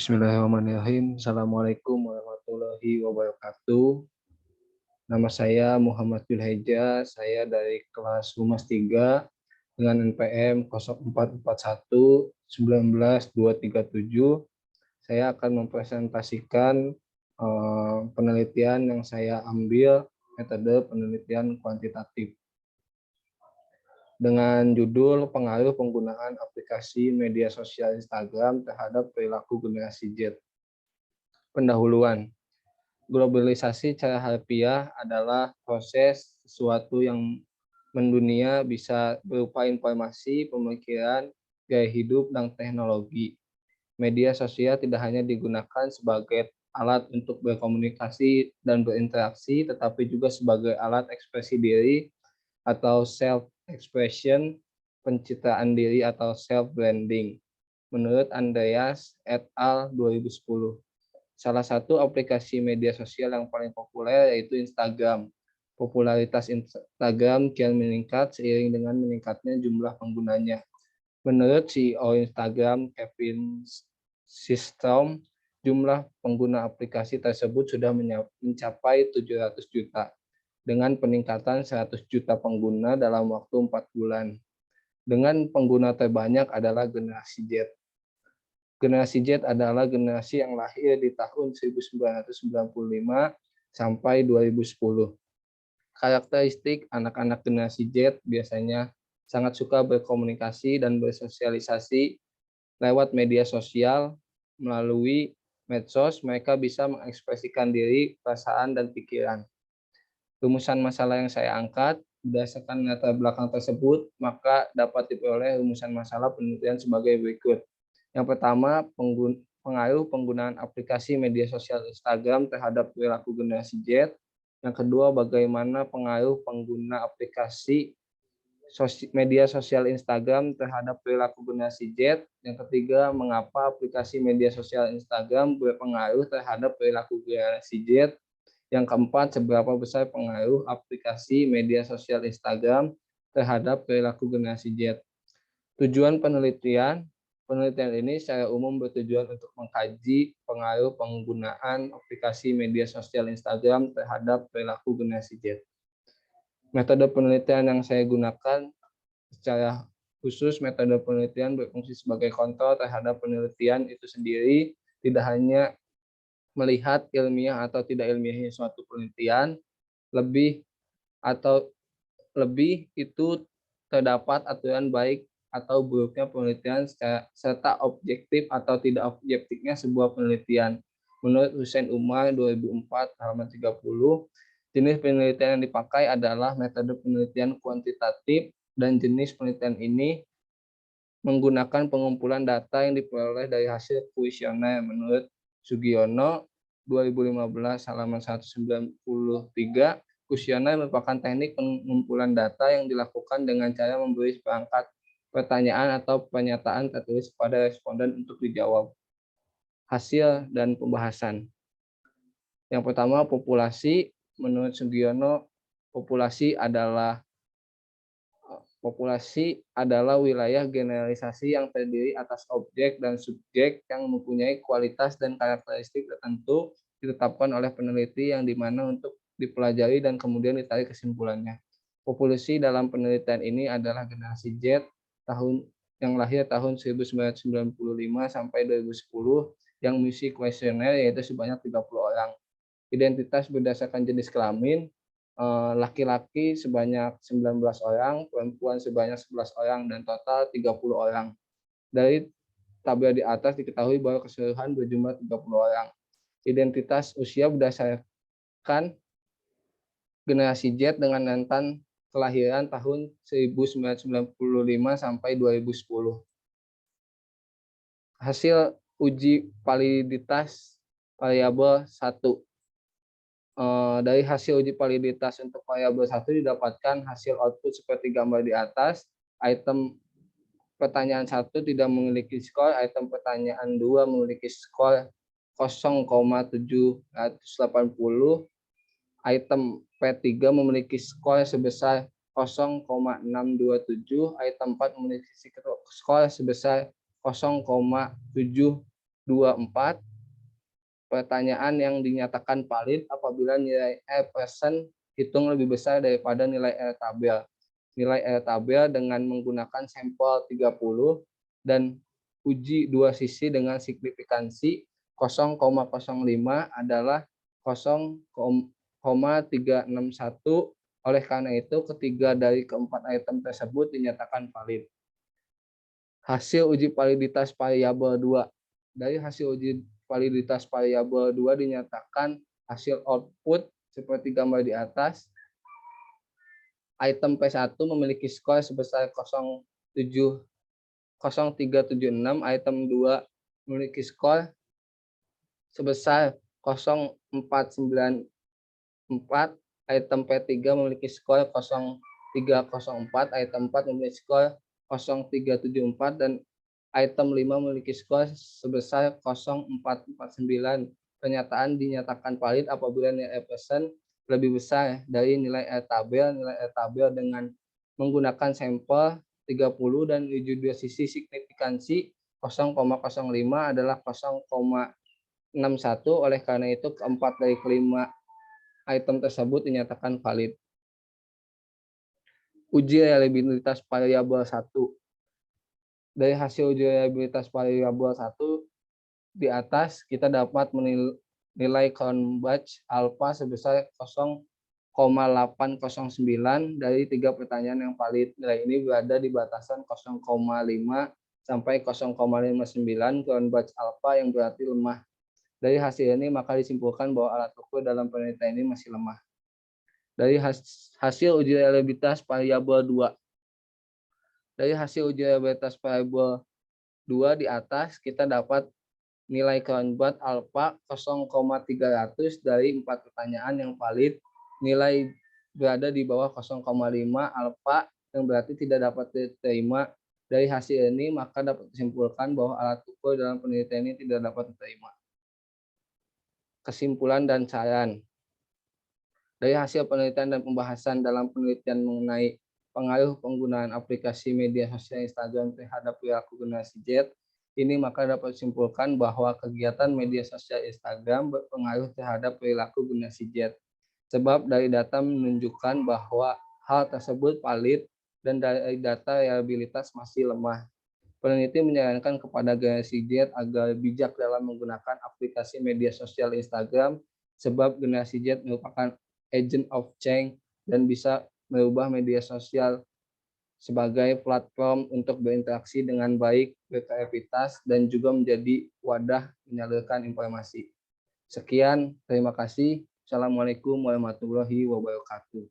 Bismillahirrahmanirrahim. Assalamualaikum warahmatullahi wabarakatuh. Nama saya Muhammad Julheja. Saya dari kelas Humas 3 dengan NPM 0441 19237. Saya akan mempresentasikan penelitian yang saya ambil, metode penelitian kuantitatif, dengan judul pengaruh penggunaan aplikasi media sosial Instagram terhadap perilaku generasi Z. Pendahuluan. Globalisasi secara harfiah adalah proses sesuatu yang mendunia bisa berupa informasi, pemikiran, gaya hidup, dan teknologi. Media sosial tidak hanya digunakan sebagai alat untuk berkomunikasi dan berinteraksi, tetapi juga sebagai alat ekspresi diri atau self-expression, pencitraan diri atau self-branding. Menurut Andreas et al. 2010. Salah satu aplikasi media sosial yang paling populer yaitu Instagram. Popularitas Instagram kian meningkat seiring dengan meningkatnya jumlah penggunanya. Menurut CEO Instagram, Kevin Systrom, jumlah pengguna aplikasi tersebut sudah mencapai 700 juta, dengan peningkatan 100 juta pengguna dalam waktu 4 bulan. Dengan pengguna terbanyak adalah generasi Z. Generasi Z adalah generasi yang lahir di tahun 1995 sampai 2010. Karakteristik anak-anak generasi Z biasanya sangat suka berkomunikasi dan bersosialisasi lewat media sosial. Melalui medsos, mereka bisa mengekspresikan diri, perasaan, dan pikiran. Rumusan masalah yang saya angkat berdasarkan latar belakang tersebut, maka dapat diperoleh rumusan masalah penelitian sebagai berikut. Yang pertama, pengaruh penggunaan aplikasi media sosial Instagram terhadap perilaku generasi Z. Yang kedua, bagaimana pengaruh pengguna aplikasi media sosial Instagram terhadap perilaku generasi Z. Yang ketiga, mengapa aplikasi media sosial Instagram berpengaruh terhadap perilaku generasi Z. Yang keempat, seberapa besar pengaruh aplikasi media sosial Instagram terhadap perilaku generasi Z. Tujuan penelitian ini secara umum bertujuan untuk mengkaji pengaruh penggunaan aplikasi media sosial Instagram terhadap perilaku generasi Z. Metode penelitian yang saya gunakan secara khusus, metode penelitian berfungsi sebagai kontrol terhadap penelitian itu sendiri, tidak hanya melihat ilmiah atau tidak ilmiahnya suatu penelitian, lebih itu terdapat aturan baik atau buruknya penelitian serta objektif atau tidak objektifnya sebuah penelitian. Menurut Hussein Umar 2004 halaman 30, jenis penelitian yang dipakai adalah metode penelitian kuantitatif, dan jenis penelitian ini menggunakan pengumpulan data yang diperoleh dari hasil kuesioner. Menurut Sugiono 2015 halaman 193, kuesioner merupakan teknik pengumpulan data yang dilakukan dengan cara memberi seperangkat pertanyaan atau pernyataan tertulis kepada responden untuk dijawab. Hasil dan pembahasan. Yang pertama, populasi. Menurut Sugiono, populasi adalah wilayah generalisasi yang terdiri atas objek dan subjek yang mempunyai kualitas dan karakteristik tertentu ditetapkan oleh peneliti yang dimana untuk dipelajari dan kemudian ditarik kesimpulannya. Populasi dalam penelitian ini adalah generasi Z yang lahir tahun 1995 sampai 2010 yang mengisi kuesioner yaitu sebanyak 30 orang. Identitas berdasarkan jenis kelamin, laki-laki sebanyak 19 orang, perempuan sebanyak 11 orang, dan total 30 orang. Dari tabel di atas diketahui bahwa keseluruhan berjumlah 30 orang. Identitas usia berdasarkan generasi Z dengan rentan kelahiran tahun 1995 sampai 2010. Hasil uji validitas variabel 1. Dari hasil uji validitas untuk variabel 1 didapatkan hasil output seperti gambar di atas. Item pertanyaan 1 tidak memiliki skor, item pertanyaan 2 memiliki skor 0,780, item P3 memiliki skor sebesar 0,627, item 4 memiliki skor sebesar 0,7 24. Pertanyaan yang dinyatakan valid apabila nilai R present hitung lebih besar daripada nilai R tabel. Nilai R tabel dengan menggunakan sampel 30 dan uji dua sisi dengan signifikansi 0,05 adalah 0,361. Oleh karena itu, ketiga dari keempat item tersebut dinyatakan valid. Hasil uji validitas variabel 2. Dari hasil uji validitas variabel 2 dinyatakan hasil output seperti gambar di atas. Item P1 memiliki skor sebesar 0,376, item 2 memiliki skor sebesar 0,494, item P3 memiliki skor 0,304, item 4 memiliki skor 0,374, dan item 5 memiliki skor sebesar 0,449. Pernyataan dinyatakan valid apabila nilai present lebih besar dari nilai R tabel. Nilai R tabel dengan menggunakan sampel 30 dan uji dua sisi signifikansi 0,05 adalah 0,61. Oleh karena itu, keempat dari kelima item tersebut dinyatakan valid. Uji reliabilitas variabel 1. Dari hasil uji reliabilitas variabel 1 di atas, kita dapat menilai Cronbach alpha sebesar 0,809 dari 3 pertanyaan yang valid. Nilai ini berada di batasan 0,5 sampai 0,59 Cronbach alpha yang berarti lemah. Dari hasil ini maka disimpulkan bahwa alat ukur dalam penelitian ini masih lemah. Dari hasil uji reliabilitas variabel 2. Dari hasil uji reliabilitas variabel 2 di atas, kita dapat nilai Cronbach alpha 0,300 dari 4 pertanyaan yang valid. Nilai berada di bawah 0,5 alpha yang berarti tidak dapat diterima. Dari hasil ini maka dapat disimpulkan bahwa alat ukur dalam penelitian ini tidak dapat diterima. Kesimpulan dan saran. Dari hasil penelitian dan pembahasan dalam penelitian mengenai pengaruh penggunaan aplikasi media sosial Instagram terhadap perilaku generasi Z, ini maka dapat disimpulkan bahwa kegiatan media sosial Instagram berpengaruh terhadap perilaku generasi Z. Sebab dari data menunjukkan bahwa hal tersebut valid dan dari data reliabilitas masih lemah. Peneliti menyarankan kepada generasi Z agar bijak dalam menggunakan aplikasi media sosial Instagram, sebab generasi Z merupakan agent of change dan bisa merubah media sosial sebagai platform untuk berinteraksi dengan baik, berkreativitas, dan juga menjadi wadah menyalurkan informasi. Sekian, terima kasih. Assalamualaikum warahmatullahi wabarakatuh.